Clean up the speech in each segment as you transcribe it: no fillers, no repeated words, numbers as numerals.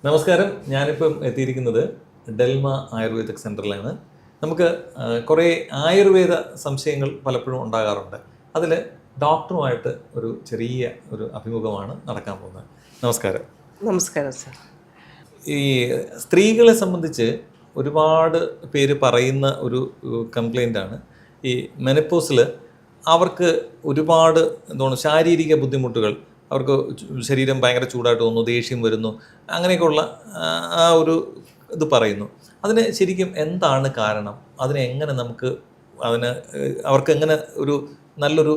നമസ്കാരം. ഞാനിപ്പം എത്തിയിരിക്കുന്നത് ഡെൽമ ആയുർവേദിക് സെൻറ്ററിലാണ്. നമുക്ക് കുറേ ആയുർവേദ സംശയങ്ങൾ പലപ്പോഴും ഉണ്ടാകാറുണ്ട്. അതിൽ ഡോക്ടറുമായിട്ട് ഒരു ചെറിയ അഭിമുഖമാണ് നടക്കാൻ പോകുന്നത്. നമസ്കാരം. നമസ്കാരം സാർ. ഈ സ്ത്രീകളെ സംബന്ധിച്ച് ഒരുപാട് പേര് പറയുന്ന ഒരു കംപ്ലൈൻ്റാണ് ഈ മെനപ്പോസിൽ അവർക്ക് ഒരുപാട് ശാരീരിക ബുദ്ധിമുട്ടുകൾ, അവർക്ക് ശരീരം ഭയങ്കര ചൂടായിട്ട് തോന്നുന്നു, ദേഷ്യം വരുന്നു, അങ്ങനെയൊക്കെയുള്ള ആ ഒരു ഇത് പറയുന്നു. അതിന് ശരിക്കും എന്താണ് കാരണം? അതിനെ എങ്ങനെ നമുക്ക് അവർക്ക് എങ്ങനെ ഒരു നല്ലൊരു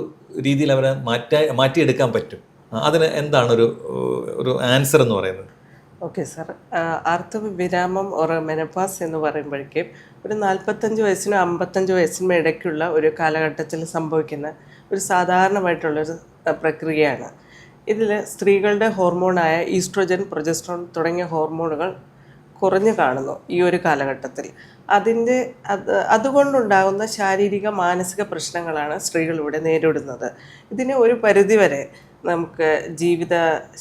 രീതിയിൽ അവരെ മാറ്റിയെടുക്കാൻ പറ്റും? അതിന് എന്താണ് ഒരു ആൻസർ എന്ന് പറയുന്നത്? Okay sir. ആർത്തവവിരാമം ഓർ മെനപ്പാസ് എന്ന് പറയുമ്പോഴേക്കും ഒരു 45 വയസ്സിനും 55 വയസ്സിനും ഇടയ്ക്കുള്ള ഒരു കാലഘട്ടത്തിൽ സംഭവിക്കുന്ന ഒരു സാധാരണമായിട്ടുള്ളൊരു പ്രക്രിയയാണ്. ഇതിൽ സ്ത്രീകളുടെ ഹോർമോണായ ഈസ്ട്രോജൻ, പ്രൊജസ്ട്രോൺ തുടങ്ങിയ ഹോർമോണുകൾ കുറഞ്ഞു കാണുന്നു ഈ ഒരു കാലഘട്ടത്തിൽ. അതുകൊണ്ടുണ്ടാകുന്ന ശാരീരിക മാനസിക പ്രശ്നങ്ങളാണ് സ്ത്രീകൾ ഇവിടെ നേരിടുന്നത്. ഇതിന് ഒരു പരിധിവരെ നമുക്ക് ജീവിത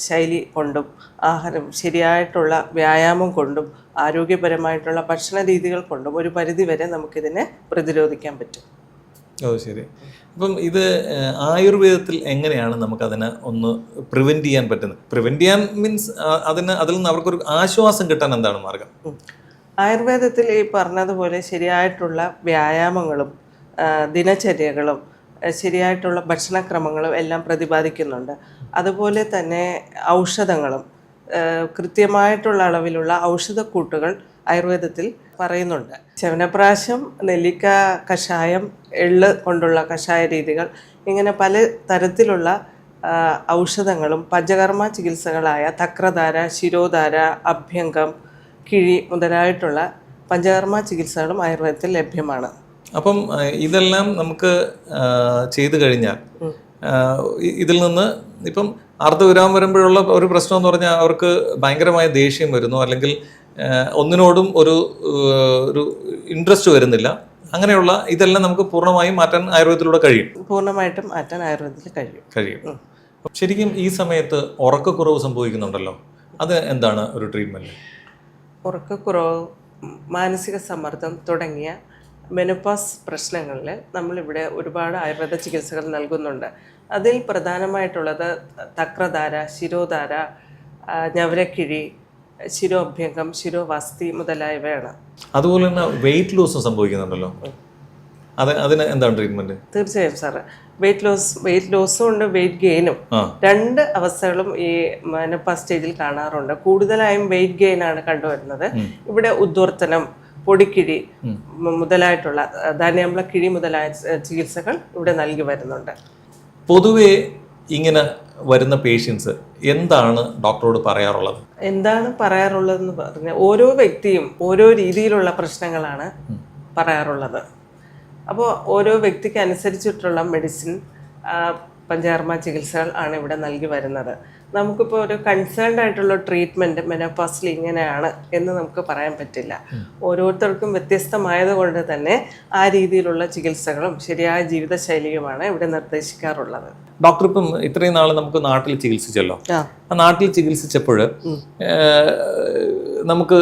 ശൈലി കൊണ്ടും ശരിയായിട്ടുള്ള വ്യായാമം കൊണ്ടും ആരോഗ്യപരമായിട്ടുള്ള ഭക്ഷണ രീതികൾ കൊണ്ടും ഒരു പരിധിവരെ നമുക്കിതിനെ പ്രതിരോധിക്കാൻ പറ്റും. ഓ ശരി. അപ്പം ഇത് ആയുർവേദത്തിൽ എങ്ങനെയാണ് നമുക്കതിനെ ഒന്ന് പ്രിവെൻറ്റ് ചെയ്യാൻ പറ്റുന്നത്? പ്രിവെൻറ്റ് ചെയ്യാൻ മീൻസ് അതിൽ നിന്ന് അവർക്കൊരു ആശ്വാസം കിട്ടാൻ എന്താണ് മാർഗം? ആയുർവേദത്തിൽ ഈ പറഞ്ഞതുപോലെ ശരിയായിട്ടുള്ള വ്യായാമങ്ങളും ദിനചര്യകളും ശരിയായിട്ടുള്ള ഭക്ഷണക്രമങ്ങളും എല്ലാം പ്രതിപാദിക്കുന്നുണ്ട്. അതുപോലെ തന്നെ ഔഷധങ്ങളും കൃത്യമായിട്ടുള്ള അളവിലുള്ള ഔഷധക്കൂട്ടുകൾ ആയുർവേദത്തിൽ പറയുന്നുണ്ട്. ചവനപ്രാശം, നെല്ലിക്ക കഷായം, എള്ള് കൊണ്ടുള്ള കഷായ രീതികൾ, ഇങ്ങനെ പല തരത്തിലുള്ള ഔഷധങ്ങളും പഞ്ചകർമ്മ ചികിത്സകളായ തക്രധാര, ശിരോധാര, അഭ്യംഗം, കിഴി മുതലായിട്ടുള്ള പഞ്ചകർമ്മ ചികിത്സകളും ആയുർവേദത്തിൽ ലഭ്യമാണ്. അപ്പം ഇതെല്ലാം നമുക്ക് ചെയ്തു കഴിഞ്ഞാൽ ഇതിൽ നിന്ന് ഇപ്പം അർദ്ധവിരാമം വരുമ്പോഴുള്ള ഒരു പ്രശ്നം എന്ന് പറഞ്ഞാൽ അവർക്ക് ഭയങ്കരമായ ദേഷ്യം വരുന്നു, അല്ലെങ്കിൽ ഒന്നിനോടും ഒരു ഇൻട്രസ്റ്റ് വരുന്നില്ല. അങ്ങനെയുള്ള ഇതെല്ലാം നമുക്ക് പൂർണ്ണമായും മാറ്റാൻ ആയുർവേദത്തിലൂടെ കഴിയും. പൂർണ്ണമായിട്ടും മാറ്റാൻ ആയുർവേദത്തിൽ കഴിയും. ശരിക്കും ഈ സമയത്ത് ഉറക്കക്കുറവ് സംഭവിക്കുന്നുണ്ടല്ലോ, അത് എന്താണ് ഒരു ട്രീറ്റ്മെൻറ്റ്? ഉറക്കക്കുറവ്, മാനസിക സമ്മർദ്ദം തുടങ്ങിയ മെനോപോസ് പ്രശ്നങ്ങളിൽ നമ്മളിവിടെ ഒരുപാട് ആയുർവേദ ചികിത്സകൾ നൽകുന്നുണ്ട്. അതിൽ പ്രധാനമായിട്ടുള്ളത് തക്രധാര, ശിരോധാര, ഞവരക്കിഴി, ശിരോഭ്യംഗം, ശിരോവസ്തി മുതലായവയാണ്. അതുപോലെ തന്നെ വെയിറ്റ് ലോസും സംഭവിക്കുന്നുണ്ടല്ലോ, അതിന് എന്താണ് ട്രീറ്റ്മെന്റ്? തീർച്ചയായും സാറ്, വെയിറ്റ് ലോസും ഉണ്ട്, വെയിറ്റ് ഗെയിനും. രണ്ട് അവസ്ഥകളും ഈ മെനോപോസ് സ്റ്റേജിൽ കാണാറുണ്ട്. കൂടുതലായും വെയിറ്റ് ഗെയിൻ ആണ് കണ്ടുവരുന്നത്. ഇവിടെ ഉദ്വർത്തനം, പൊടിക്കിഴി മുതലായിട്ടുള്ള ധാന്യാമ്ല കിഴി മുതലായ ചികിത്സകൾ ഇവിടെ നൽകി വരുന്നുണ്ട്. പൊതുവെ ഇങ്ങനെ വരുന്ന പേഷ്യൻസ് എന്താണ് ഡോക്ടറോട് പറയാറുള്ളത്? എന്താണ് പറയാറുള്ളതെന്ന് പറഞ്ഞാൽ ഓരോ വ്യക്തിയും ഓരോ രീതിയിലുള്ള പ്രശ്നങ്ങളാണ് പറയാറുള്ളത്. അപ്പോൾ ഓരോ വ്യക്തിക്ക് അനുസരിച്ചിട്ടുള്ള മെഡിസിൻ, പഞ്ചകർമ്മ ചികിത്സകൾ ആണ് ഇവിടെ നൽകി വരുന്നത്. നമുക്കിപ്പോൾ ഒരു കൺസേൺഡ് ആയിട്ടുള്ള ട്രീറ്റ്മെൻറ്റ് മെനോപോസിൽ ഇങ്ങനെയാണ് എന്ന് നമുക്ക് പറയാൻ പറ്റില്ല. ഓരോരുത്തർക്കും വ്യത്യസ്തമായത് കൊണ്ട് തന്നെ ആ രീതിയിലുള്ള ചികിത്സകളും ശരിയായ ജീവിതശൈലിയുമാണ് ഇവിടെ നിർദ്ദേശിക്കാറുള്ളത്. ഡോക്ടർ, ഇപ്പം ഇത്രയും നാൾ നമുക്ക് നാട്ടിൽ ചികിത്സിച്ചല്ലോ, ആ നാട്ടിൽ ചികിത്സിച്ചപ്പോൾ നമുക്ക്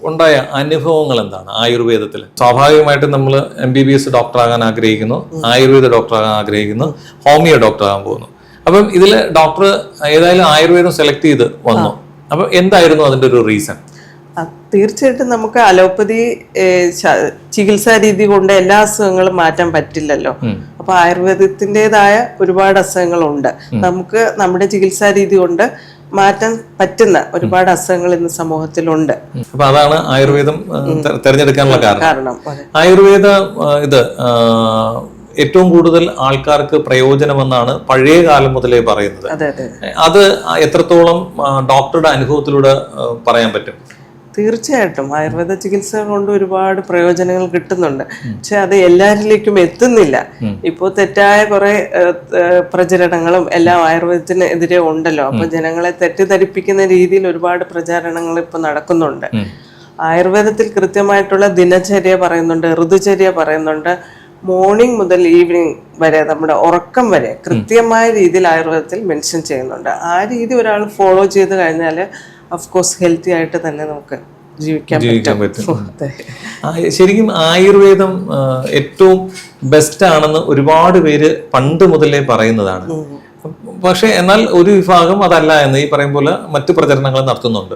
ഉണ്ടായ അനുഭവങ്ങൾ എന്താണ് ആയുർവേദത്തിൽ? സ്വാഭാവികമായിട്ടും നമ്മൾ MBBS ഡോക്ടറാകാൻ ആഗ്രഹിക്കുന്നു, ആയുർവേദ ഡോക്ടറാകാൻ ആഗ്രഹിക്കുന്നു, ഹോമിയോ ഡോക്ടറാകാൻ പോകുന്നു. അപ്പം ഇതിൽ ഡോക്ടർ ഏതായാലും ആയുർവേദം സെലക്ട് ചെയ്ത് വന്നു. അപ്പം എന്തായിരുന്നു അതിൻ്റെ ഒരു റീസൺ? തീർച്ചയായിട്ടും നമുക്ക് അലോപ്പതി ചികിത്സാ രീതി കൊണ്ട് എല്ലാ അസുഖങ്ങളും മാറ്റാൻ പറ്റില്ലല്ലോ. അപ്പൊ ആയുർവേദത്തിൻ്റെതായ ഒരുപാട് അസുഖങ്ങളുണ്ട്. നമുക്ക് നമ്മുടെ ചികിത്സാ രീതി കൊണ്ട് മാറ്റാൻ പറ്റുന്ന ഒരുപാട് അസുഖങ്ങൾ ഇന്ന് സമൂഹത്തിലുണ്ട്. അപ്പൊ അതാണ് ആയുർവേദം തിരഞ്ഞെടുക്കാനുള്ള കാരണം. ആയുർവേദ ഏറ്റവും കൂടുതൽ ആൾക്കാർക്ക് പ്രയോജനമെന്നാണ് പഴയ കാലം മുതലേ പറയുന്നത്. അത് എത്രത്തോളം ഡോക്ടറുടെ അനുഭവത്തിലൂടെ പറയാൻ പറ്റും? തീർച്ചയായിട്ടും ആയുർവേദ ചികിത്സ കൊണ്ട് ഒരുപാട് പ്രയോജനങ്ങൾ കിട്ടുന്നുണ്ട്. പക്ഷെ അത് എല്ലാവരിലേക്കും എത്തുന്നില്ല. ഇപ്പോൾ തെറ്റായ കുറെ പ്രചരണങ്ങളും എല്ലാം ആയുർവേദത്തിന് എതിരെ ഉണ്ടല്ലോ. അപ്പൊ ജനങ്ങളെ തെറ്റിദ്ധരിപ്പിക്കുന്ന രീതിയിൽ ഒരുപാട് പ്രചാരണങ്ങൾ ഇപ്പൊ നടക്കുന്നുണ്ട്. ആയുർവേദത്തിൽ കൃത്യമായിട്ടുള്ള ദിനചര്യ പറയുന്നുണ്ട്, ഋതുചര്യ പറയുന്നുണ്ട്. മോർണിംഗ് മുതൽ ഈവനിങ് വരെ, നമ്മുടെ ഉറക്കം വരെ കൃത്യമായ രീതിയിൽ ആയുർവേദത്തിൽ മെൻഷൻ ചെയ്യുന്നുണ്ട്. ആ രീതി ഒരാൾ ഫോളോ ചെയ്ത് കഴിഞ്ഞാൽ ഓഫ് കോഴ്സ് ഹെൽത്തി ആയിട്ട് തന്നെ നമുക്ക് ജീവിക്കാൻ പറ്റും. അതെ. ശരിക്കും ആയുർവേദം ഏറ്റവും ബെസ്റ്റ് ആണെന്ന് ഒരുപാട് പേര് പണ്ട് മുതലേ പറയുന്നതാണ്. പക്ഷെ എന്നാൽ ഒരു വിഭാഗം അതല്ല എന്ന് ഈ പറയും പോലെ മറ്റു പ്രചരണങ്ങൾ നടത്തുന്നുണ്ട്.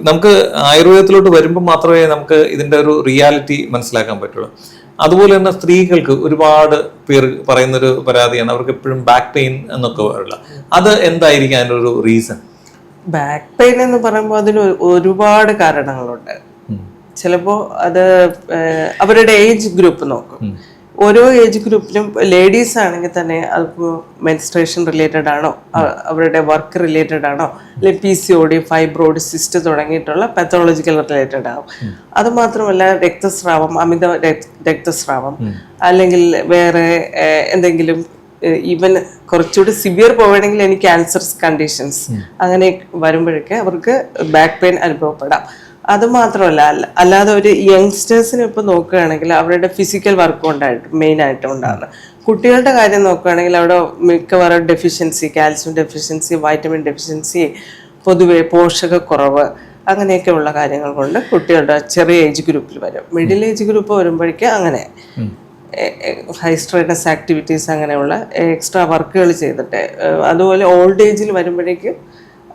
നമുക്ക് ആയുർവേദത്തിലോട്ട് വരുമ്പോൾ മാത്രമേ നമുക്ക് ഇതിന്റെ ഒരു റിയാലിറ്റി മനസ്സിലാക്കാൻ പറ്റുള്ളൂ. അതുപോലെ തന്നെ സ്ത്രീകൾക്ക് ഒരുപാട് പേർ പറയുന്നൊരു പരാതിയാണ്, അവർക്ക് എപ്പോഴും ബാക്ക് പെയിൻ എന്നൊക്കെ പറയില്ല. അത് എന്തായിരിക്കും അതിൻ്റെ ഒരു റീസൺ? ബാക്ക് പെയിൻ എന്ന് പറയുമ്പോൾ അതിന് ഒരുപാട് കാരണങ്ങളുണ്ട്. ചിലപ്പോൾ അത് അവരുടെ ഏജ് ഗ്രൂപ്പ് നോക്കും. ഓരോ ഏജ് ഗ്രൂപ്പിലും ലേഡീസ് ആണെങ്കിൽ തന്നെ അതിപ്പോൾ മെൻസ്ട്രേഷൻ റിലേറ്റഡ് ആണോ, അവരുടെ വർക്ക് റിലേറ്റഡ് ആണോ, അല്ലെങ്കിൽ PCOD, ഫൈബ്രോയിഡ്, സിസ്റ്റ് തുടങ്ങിയിട്ടുള്ള പാത്തോളജിക്കൽ റിലേറ്റഡ് ആവും. അതുമാത്രമല്ല രക്തസ്രാവം, അമിത രക്തസ്രാവം, അല്ലെങ്കിൽ വേറെ എന്തെങ്കിലും ഈവൻ കുറച്ചുകൂടി സിവിയർ പോവുകയാണെങ്കിൽ എനിക്ക് ക്യാൻസർസ് കണ്ടീഷൻസ് അങ്ങനെ വരുമ്പോഴൊക്കെ അവർക്ക് ബാക്ക് പെയിൻ അനുഭവപ്പെടാം. അതുമാത്രമല്ല, അല്ലാതെ ഒരു യങ്സ്റ്റേഴ്സിന് ഇപ്പോൾ നോക്കുകയാണെങ്കിൽ അവരുടെ ഫിസിക്കൽ വർക്ക് കൊണ്ടായിട്ട് മെയിനായിട്ട് ഉണ്ടാകുന്നത്. കുട്ടികളുടെ കാര്യം നോക്കുകയാണെങ്കിൽ അവിടെ മിക്കവാറും deficiency, calcium deficiency, vitamin deficiency, പൊതുവെ പോഷകക്കുറവ്, അങ്ങനെയൊക്കെയുള്ള കാര്യങ്ങൾ കൊണ്ട് കുട്ടികളുടെ ചെറിയ ഏജ് ഗ്രൂപ്പിൽ വരും. മിഡിൽ ഏജ് ഗ്രൂപ്പ് വരുമ്പോഴേക്കും അങ്ങനെ ഹൈ സ്ട്രെയിനസ് ആക്ടിവിറ്റീസ്, അങ്ങനെയുള്ള എക്സ്ട്രാ വർക്കുകൾ ചെയ്തിട്ട്, അതുപോലെ ഓൾഡ് ഏജിൽ വരുമ്പോഴേക്കും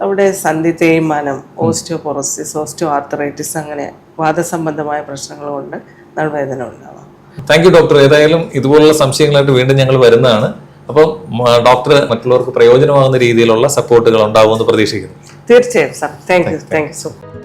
അവിടെ സന്ധി തേയ്മാനം, ഓസ്റ്റിയോപൊറോസിസ്, ഓസ്റ്റിയോ ആർത്തറൈറ്റിസ്, അങ്ങനെ വാദസംബന്ധമായ പ്രശ്നങ്ങൾ കൊണ്ട് നടുവേദന ഉണ്ടാവാം. Thank you doctor. ഏതായാലും ഇതുപോലുള്ള സംശയങ്ങളായിട്ട് വീണ്ടും ഞങ്ങൾ വരുന്നതാണ്. അപ്പം ഡോക്ടർ മറ്റുള്ളവർക്ക് പ്രയോജനമാകുന്ന രീതിയിലുള്ള സപ്പോർട്ടുകൾ ഉണ്ടാവുമെന്ന് പ്രതീക്ഷിക്കുന്നു. തീർച്ചയായും sir. Thank you so much.